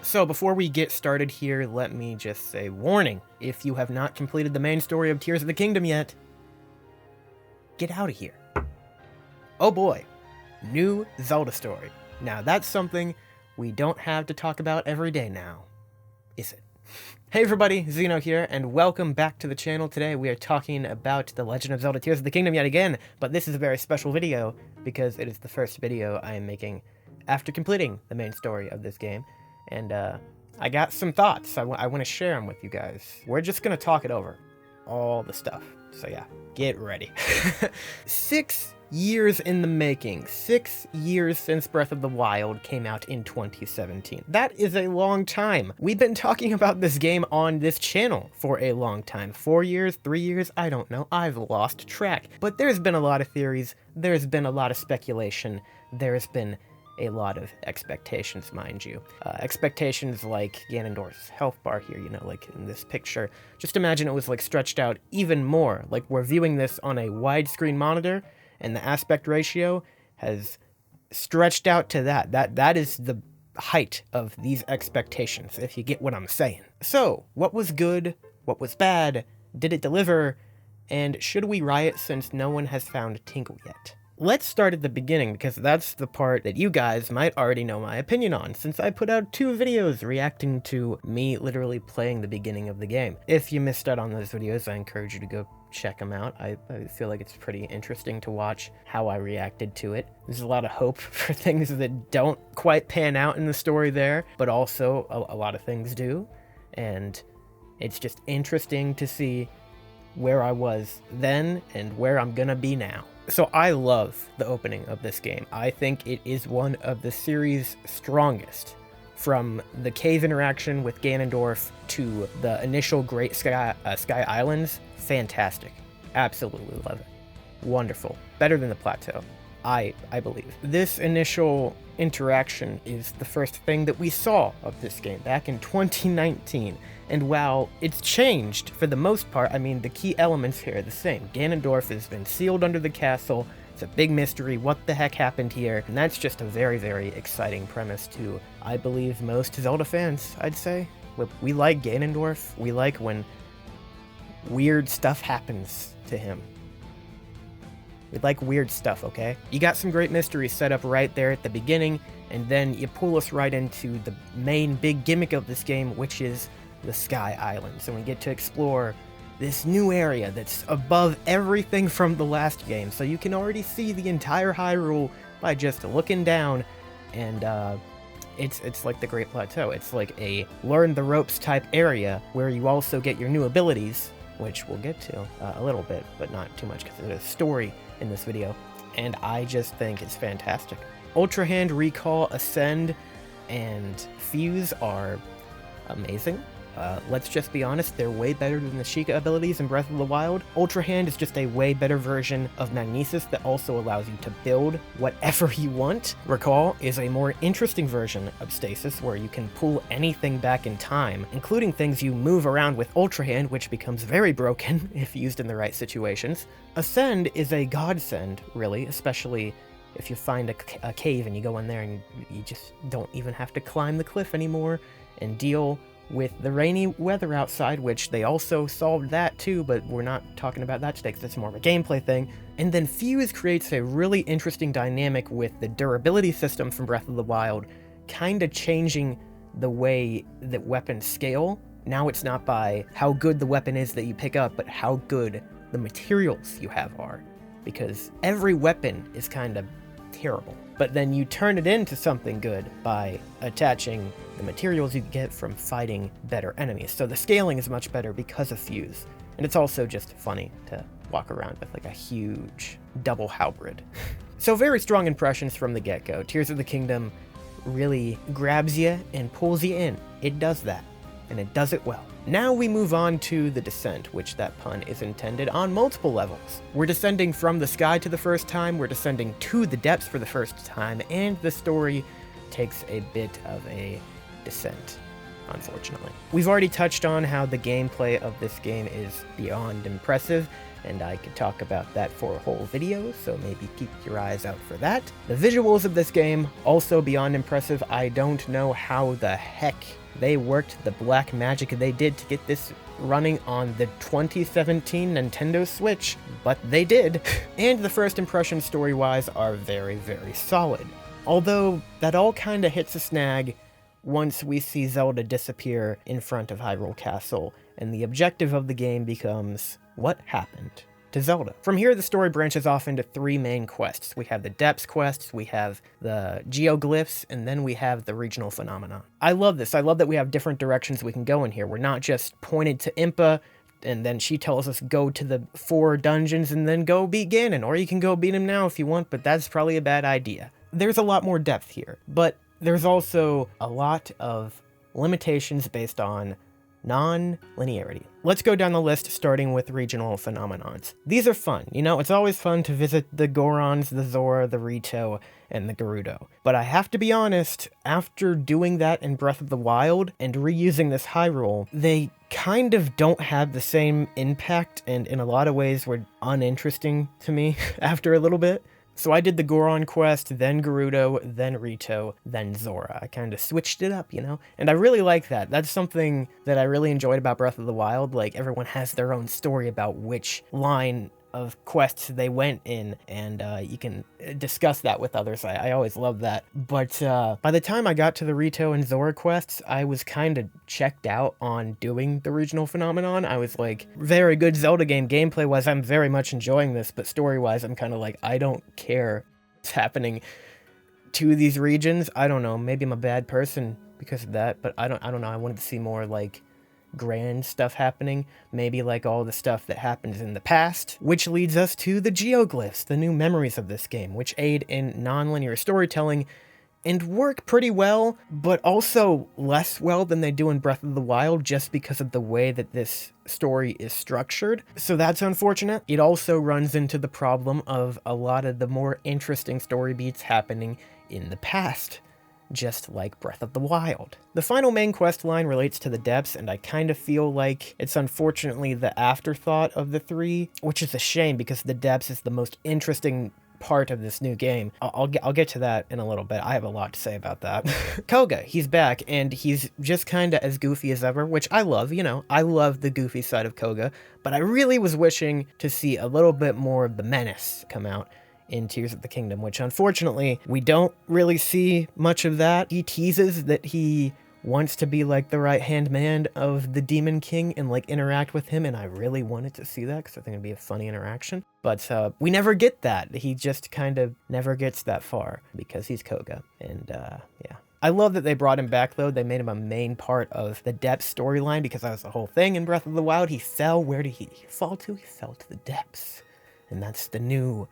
So before we get started here, let me just say, warning, if you have not completed the main story of Tears of the Kingdom yet, get out of here. Oh boy, new Zelda story. Now that's something we don't have to talk about every day now, is it? Hey everybody, Zeno here, and welcome back to the channel. Today we are talking about The Legend of Zelda Tears of the Kingdom yet again, but this is a very special video because it is the first video I am making after completing the main story of this game. And I got some thoughts. I want to share them with you guys. We're just going to talk it over. All the stuff. So yeah, get ready. 6 years in the making. 6 years since Breath of the Wild came out in 2017. That is a long time. We've been talking about this game on this channel for a long time. 4 years, 3 years, I don't know. I've lost track. But there's been a lot of theories. There's been a lot of speculation. There's been a lot of expectations, mind you. Expectations like Ganondorf's health bar here, you know, like in this picture. Just imagine it was like stretched out even more. Like we're viewing this on a widescreen monitor and the aspect ratio has stretched out to that. That is the height of these expectations, if you get what I'm saying. So, what was good? What was bad? Did it deliver? And should we riot since no one has found Tingle yet? Let's start at the beginning, because that's the part that you guys might already know my opinion on, since I put out 2 videos reacting to me literally playing the beginning of the game. If you missed out on those videos, I encourage you to go check them out. I feel like it's pretty interesting to watch how I reacted to it. There's a lot of hope for things that don't quite pan out in the story there, but also a lot of things do, and it's just interesting to see where I was then and where I'm gonna be now. So I love the opening of this game. I think it is one of the series' strongest. From the cave interaction with Ganondorf to the initial Great Sky Islands, fantastic. Absolutely love it. Wonderful. Better than the plateau, I believe. This initial interaction is the first thing that we saw of this game back in 2019. And while it's changed for the most part, I mean, the key elements here are the same. Ganondorf has been sealed under the castle. It's a big mystery. What the heck happened here? And that's just a very, very exciting premise to, I believe, most Zelda fans, I'd say. We like Ganondorf. We like when weird stuff happens to him. We like weird stuff, okay? You got some great mysteries set up right there at the beginning, and then you pull us right into the main big gimmick of this game, which is the Sky Islands, and we get to explore this new area that's above everything from the last game, so you can already see the entire Hyrule by just looking down, and it's like the Great Plateau. It's like a learn the ropes type area where you also get your new abilities, which we'll get to a little bit, but not too much because there's a story in this video, and I just think it's fantastic. Ultra Hand, Recall, Ascend, and Fuse are amazing. Let's just be honest, they're way better than the Sheikah abilities in Breath of the Wild. Ultra Hand is just a way better version of Magnesis that also allows you to build whatever you want. Recall is a more interesting version of Stasis where you can pull anything back in time, including things you move around with Ultra Hand, which becomes very broken if used in the right situations. Ascend is a godsend, really, especially if you find a cave and you go in there and you just don't even have to climb the cliff anymore and deal with the rainy weather outside, which they also solved that too, but we're not talking about that today because that's more of a gameplay thing. And then Fuse creates a really interesting dynamic with the durability system from Breath of the Wild, kind of changing the way that weapons scale. Now it's not by how good the weapon is that you pick up, but how good the materials you have are, because every weapon is kind of terrible, but then you turn it into something good by attaching the materials you get from fighting better enemies. So the scaling is much better because of Fuse, and it's also just funny to walk around with like a huge double halberd. So very strong impressions from the get-go. Tears of the Kingdom really grabs you and pulls you in. It does that, and it does it well. Now we move on to the descent, which that pun is intended on multiple levels. We're descending from the sky to the first time, we're descending to the depths for the first time, and the story takes a bit of a descent. unfortunately. We've already touched on how the gameplay of this game is beyond impressive, and I could talk about that for a whole video, so maybe keep your eyes out for that. The visuals of this game, also beyond impressive. I don't know how the heck they worked the black magic they did to get this running on the 2017 Nintendo Switch, but they did. And the first impressions story-wise are very, very solid. Although that all kinda hits a snag once we see Zelda disappear in front of Hyrule Castle, and the objective of the game becomes, what happened to Zelda? From here, the story branches off into 3 main quests. We have the Depths quests, we have the Geoglyphs, and then we have the regional phenomena. I love this. I love that we have different directions we can go in here. We're not just pointed to Impa, and then she tells us go to the 4 dungeons and then go beat Ganon, or you can go beat him now if you want, but that's probably a bad idea. There's a lot more depth here, but there's also a lot of limitations based on non-linearity. Let's go down the list, starting with regional phenomenons. These are fun. You know, it's always fun to visit the Gorons, the Zora, the Rito, and the Gerudo. But I have to be honest, after doing that in Breath of the Wild and reusing this Hyrule, they kind of don't have the same impact, and in a lot of ways were uninteresting to me after a little bit. So I did the Goron quest, then Gerudo, then Rito, then Zora. I kind of switched it up, you know? And I really like that. That's something that I really enjoyed about Breath of the Wild. Like, everyone has their own story about which line of quests they went in, and you can discuss that with others. I always love that. But by the time I got to the Rito and Zora quests, I was kind of checked out on doing the regional phenomenon. I was like, very good Zelda game. Gameplay-wise, I'm very much enjoying this, but story-wise, I'm kind of like, I don't care what's happening to these regions. I don't know, maybe I'm a bad person because of that, but I don't know. I wanted to see more, like, grand stuff happening, maybe like all the stuff that happens in the past, which leads us to the Geoglyphs, the new memories of this game, which aid in non-linear storytelling and work pretty well, but also less well than they do in Breath of the Wild just because of the way that this story is structured. So that's unfortunate. It also runs into the problem of a lot of the more interesting story beats happening in the past, just like Breath of the Wild. The final main quest line relates to the Depths, and I kind of feel like it's unfortunately the afterthought of the 3, which is a shame because the Depths is the most interesting part of this new game. I'll get to that in a little bit. I have a lot to say about that. Koga, he's back, and he's just kind of as goofy as ever, which I love, you know. I love the goofy side of Koga, but I really was wishing to see a little bit more of the menace come out in Tears of the Kingdom, which unfortunately we don't really see much of that. He teases that he wants to be like the right-hand man of the Demon King and like interact with him, and I really wanted to see that because I think it'd be a funny interaction. But we never get that. He just kind of never gets that far because he's Koga, and yeah. I love that they brought him back, though. They made him a main part of the Depths storyline because that was the whole thing in Breath of the Wild. He fell. Where did he fall to? He fell to the Depths, and that's the new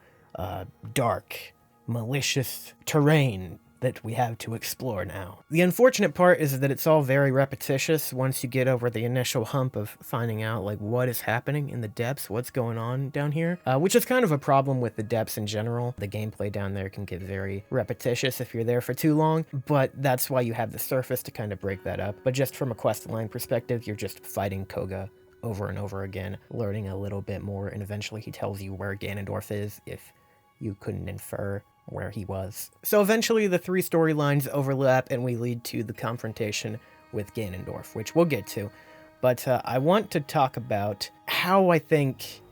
dark, malicious terrain that we have to explore now. The unfortunate part is that it's all very repetitious once you get over the initial hump of finding out like what is happening in the Depths, what's going on down here, which is kind of a problem with the Depths in general. The gameplay down there can get very repetitious if you're there for too long, but that's why you have the surface to kind of break that up. But just from a quest line perspective, you're just fighting Koga over and over again, learning a little bit more, and eventually he tells you where Ganondorf is if you couldn't infer where he was. So eventually the 3 storylines overlap and we lead to the confrontation with Ganondorf, which we'll get to. But I want to talk about how I think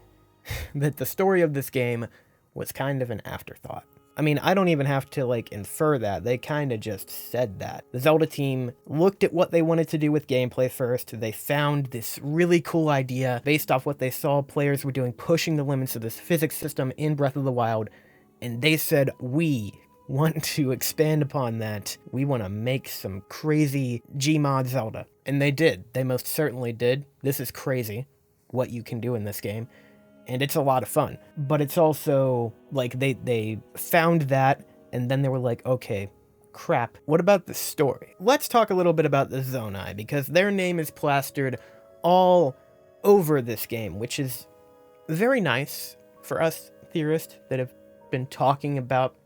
that the story of this game was kind of an afterthought. I mean, I don't even have to, like, infer that. They kind of just said that. The Zelda team looked at what they wanted to do with gameplay first. They found this really cool idea based off what they saw players were doing, pushing the limits of this physics system in Breath of the Wild. And they said, we want to expand upon that. We want to make some crazy Gmod Zelda. And they did. They most certainly did. This is crazy what you can do in this game. And it's a lot of fun. But it's also, like, they found that, and then they were like, okay, crap, what about the story? Let's talk a little bit about the Zonai, because their name is plastered all over this game, which is very nice for us theorists that have been talking about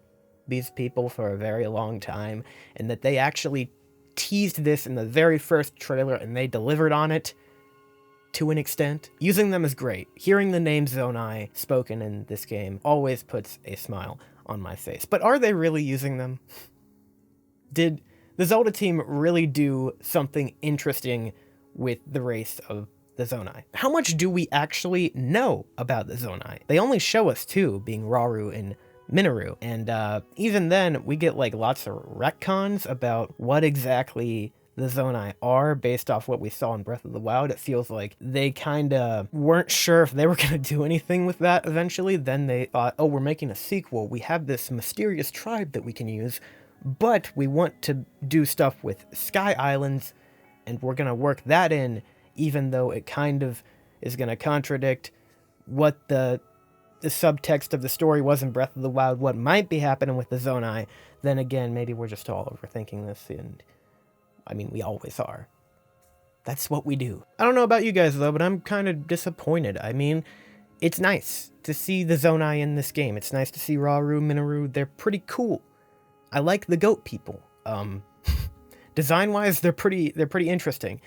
these people for a very long time, and that they actually teased this in the very first trailer, and they delivered on it to an extent. Using them is great. Hearing the name Zonai spoken in this game always puts a smile on my face. But are they really using them? Did the Zelda team really do something interesting with the race of the Zonai? How much do we actually know about the Zonai? They only show us two, being Rauru and Minoru, and even then we get like lots of retcons about what exactly the Zonai are based off what we saw in Breath of the Wild. It feels like they kinda weren't sure if they were gonna do anything with that eventually. Then they thought, oh, we're making a sequel, we have this mysterious tribe that we can use, but we want to do stuff with Sky Islands, and we're gonna work that in, even though it kind of is gonna contradict what the subtext of the story was in Breath of the Wild, what might be happening with the Zonai. Then again, maybe we're just all overthinking this, and I mean, we always are. That's what we do. I don't know about you guys though, but I'm kind of disappointed. I mean, it's nice to see the Zonai in this game. It's nice to see Rauru, Minoru. They're pretty cool. I like the goat people. Design-wise, they're pretty interesting.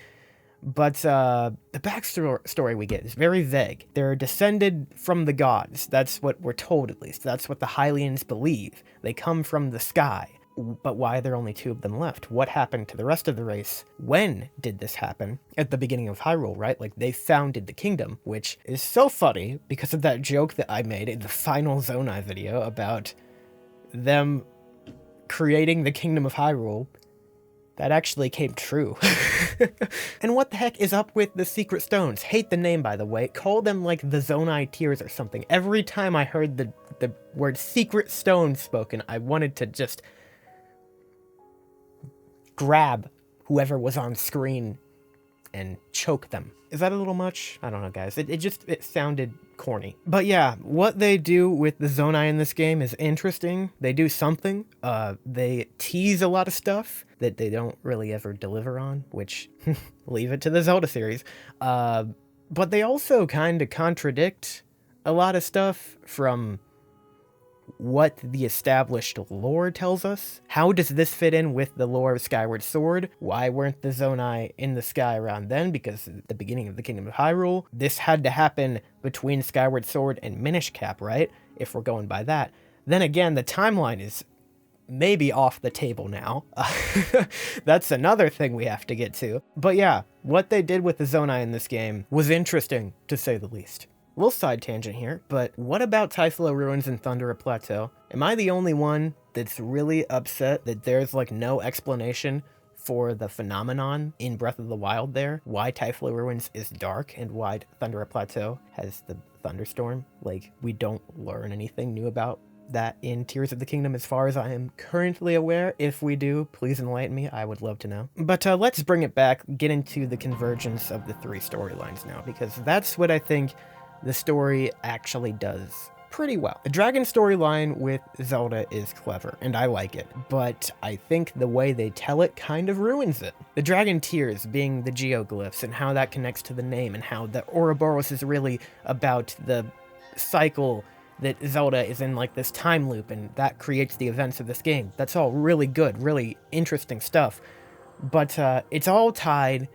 But the backstory we get is very vague. They're descended from the gods. That's what we're told, at least. That's what the Hylians believe. They come from the sky. But why are there only two of them left? What happened to the rest of the race? When did this happen? At the beginning of Hyrule, right? Like, they founded the kingdom, which is so funny because of that joke that I made in the final Zonai video about them creating the kingdom of Hyrule. That actually came true. And what the heck is up with the secret stones? Hate the name, by the way. Call them like the Zonai Tears or something. Every time I heard the word secret stone spoken, I wanted to just grab whoever was on screen and choke them. Is that a little much? I don't know, guys. It sounded corny. But yeah, what they do with the Zonai in this game is interesting. They do something. They tease a lot of stuff that they don't really ever deliver on, which, leave it to the Zelda series. But they also kind of contradict a lot of stuff from what the established lore tells us. How does this fit in with the lore of Skyward Sword? Why weren't the Zonai in the sky around then? Because at the beginning of the Kingdom of Hyrule, this had to happen between Skyward Sword and Minish Cap, right? If we're going by that. Then again, the timeline is maybe off the table now. That's another thing we have to get to. But yeah, what they did with the Zonai in this game was interesting, to say the least. Little side tangent here, but what about Typhlo Ruins and Thundera Plateau? Am I the only one that's really upset that there's like no explanation for the phenomenon in Breath of the Wild there? Why Typhlo Ruins is dark and why Thundera Plateau has the thunderstorm? Like, we don't learn anything new about that in Tears of the Kingdom as far as I am currently aware. If we do, please enlighten me. I would love to know. But let's bring it back, get into the convergence of the three storylines now, because that's what I think the story actually does pretty well. The dragon storyline with Zelda is clever, and I like it, but I think the way they tell it kind of ruins it. The dragon tears being the geoglyphs, and how that connects to the name, and how the Ouroboros is really about the cycle that Zelda is in, like this time loop, and that creates the events of this game. That's all really good, really interesting stuff, but it's all tied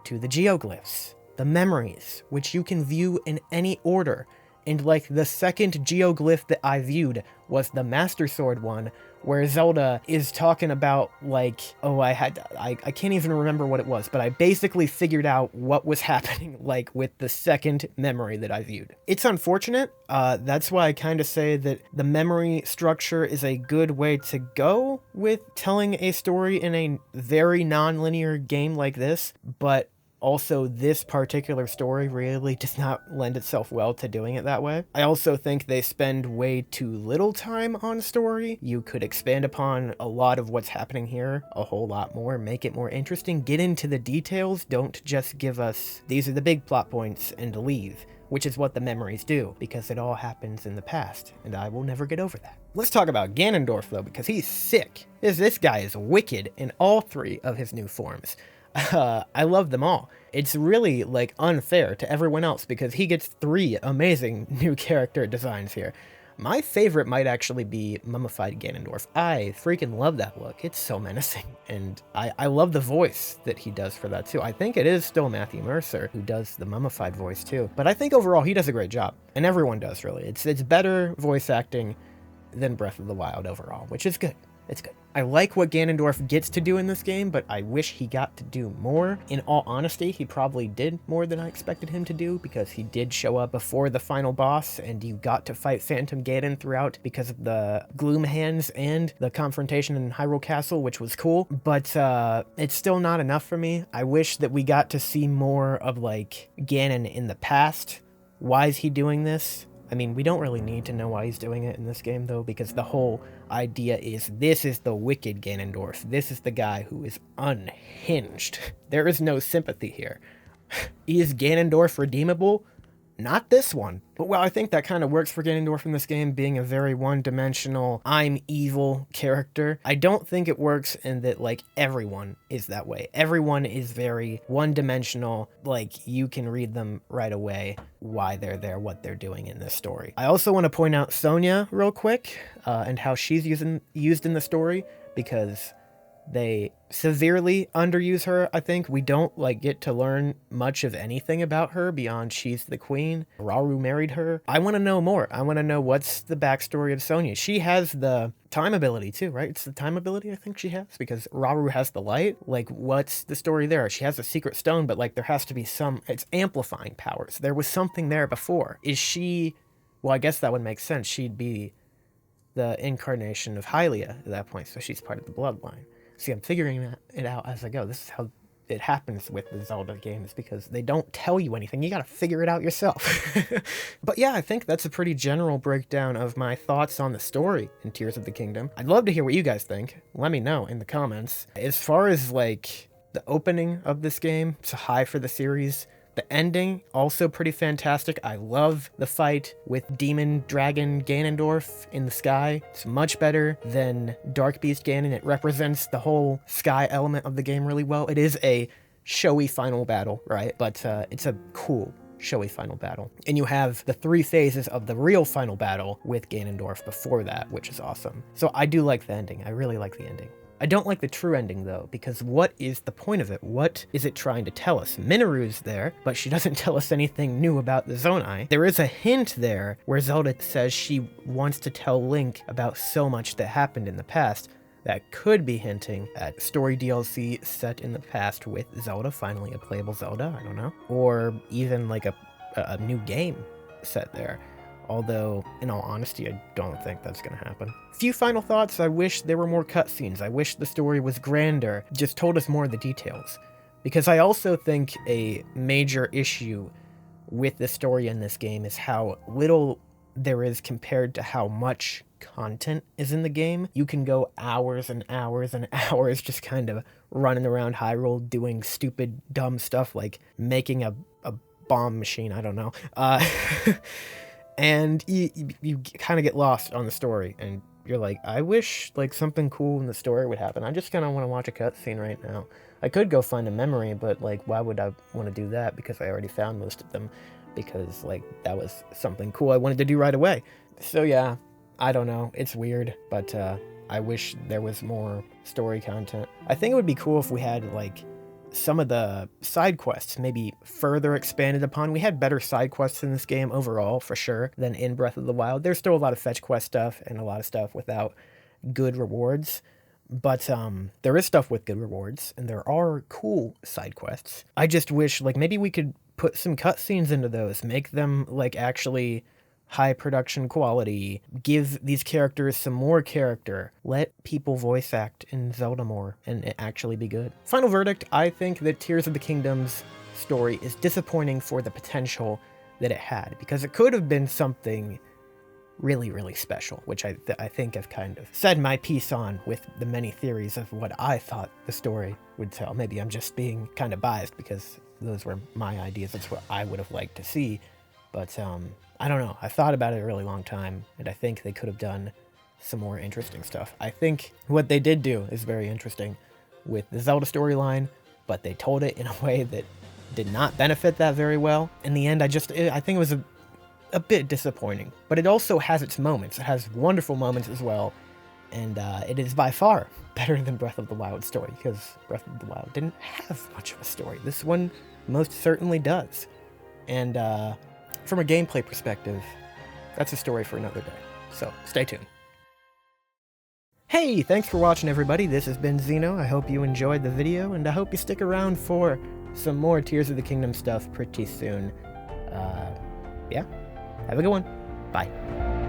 to the geoglyphs. The memories, which you can view in any order. And like the second geoglyph that I viewed was the Master Sword one, where Zelda is talking about like, oh, I can't even remember what it was, but I basically figured out what was happening like with the second memory that I viewed. It's unfortunate. That's why I kind of say that the memory structure is a good way to go with telling a story in a very non-linear game like this, but also, this particular story really does not lend itself well to doing it that way. I also think they spend way too little time on story. You could expand upon a lot of what's happening here a whole lot more, make it more interesting, get into the details, don't just give us, these are the big plot points, and leave, which is what the memories do, because it all happens in the past, and I will never get over that. Let's talk about Ganondorf, though, because he's sick. This guy is wicked in all three of his new forms. I love them all. It's really, like, unfair to everyone else because he gets 3 amazing new character designs here. My favorite might actually be Mummified Ganondorf. I freaking love that look. It's so menacing. And I love the voice that he does for that too. I think it is still Matthew Mercer who does the mummified voice too. But I think overall he does a great job. And everyone does, really. It's better voice acting than Breath of the Wild overall, which is good. It's good. I like what Ganondorf gets to do in this game, but I wish he got to do more. In all honesty, he probably did more than I expected him to do, because he did show up before the final boss, and you got to fight Phantom Ganon throughout because of the Gloom Hands and the confrontation in Hyrule Castle, which was cool, but it's still not enough for me. I wish that we got to see more of, like, Ganon in the past. Why is he doing this? I mean, we don't really need to know why he's doing it in this game, though, because the whole idea is this is the wicked Ganondorf. This is the guy who is unhinged. There is no sympathy here. Is Ganondorf redeemable? Not this one. But well, I think that kind of works for Ganondorf in this game, being a very one-dimensional, I'm evil character. I don't think it works in that, like, everyone is that way. Everyone is very one-dimensional, like, you can read them right away, why they're there, what they're doing in this story. I also want to point out Sonia real quick, and how she's used in the story, because they severely underuse her, I think. We don't, like, get to learn much of anything about her beyond she's the queen. Rauru married her. I want to know more. I want to know what's the backstory of Sonia. She has the time ability too, right? It's the time ability I think she has, because Rauru has the light. Like, what's the story there? She has a secret stone, but, like, there has to be it's amplifying powers. There was something there before. Is she... Well, I guess that would make sense. She'd be the incarnation of Hylia at that point, so she's part of the bloodline. See, I'm figuring it out as I go. This is how it happens with the Zelda games, because they don't tell you anything. You gotta figure it out yourself. But yeah, I think that's a pretty general breakdown of my thoughts on the story in Tears of the Kingdom. I'd love to hear what you guys think. Let me know in the comments. As far as, like, the opening of this game, it's a high for the series. The ending, also pretty fantastic. I love the fight with Demon Dragon Ganondorf in the sky. It's much better than Dark Beast Ganon. It represents the whole sky element of the game really well. It is a showy final battle, right? But it's a cool, showy final battle. And you have the 3 phases of the real final battle with Ganondorf before that, which is awesome. So I do like the ending. I really like the ending. I don't like the true ending, though, because what is the point of it? What is it trying to tell us? Minoru's there, but she doesn't tell us anything new about the Zonai. There is a hint there where Zelda says she wants to tell Link about so much that happened in the past. That could be hinting at story DLC set in the past with Zelda, finally a playable Zelda, I don't know. Or even like a new game set there. Although, in all honesty, I don't think that's going to happen. Few final thoughts. I wish there were more cutscenes. I wish the story was grander, just told us more of the details. Because I also think a major issue with the story in this game is how little there is compared to how much content is in the game. You can go hours and hours and hours just kind of running around Hyrule doing stupid, dumb stuff like making a bomb machine, I don't know. And you kind of get lost on the story, and you're like, I wish, like, something cool in the story would happen. I just kind of want to watch a cutscene right now. I could go find a memory, but, like, why would I want to do that? Because I already found most of them, because, like, that was something cool I wanted to do right away. So yeah, I don't know, it's weird, but I wish there was more story content. I think it would be cool if we had, like, some of the side quests maybe further expanded upon. We had better side quests in this game overall, for sure, than in Breath of the Wild. There's still a lot of fetch quest stuff and a lot of stuff without good rewards, but there is stuff with good rewards, and there are cool side quests. I just wish, like, maybe we could put some cutscenes into those, make them, like, actually high production quality, give these characters some more character, let people voice act in Zelda more, and it actually be good. Final verdict, I think that Tears of the Kingdom's story is disappointing for the potential that it had, because it could have been something really, really special, which I think I've kind of said my piece on with the many theories of what I thought the story would tell. Maybe I'm just being kind of biased because those were my ideas, that's what I would have liked to see, but I don't know. I thought about it a really long time, and I think they could have done some more interesting stuff. I think what they did do is very interesting with the Zelda storyline, but they told it in a way that did not benefit that very well. In the end, I think it was a bit disappointing, but it also has its moments. It has wonderful moments as well, and it is by far better than Breath of the Wild story, because Breath of the Wild didn't have much of a story. This one most certainly does. And from a gameplay perspective, that's a story for another day. So stay tuned. Hey, thanks for watching, everybody. This has been Xeno. I hope you enjoyed the video, and I hope you stick around for some more Tears of the Kingdom stuff pretty soon. Yeah, have a good one. Bye.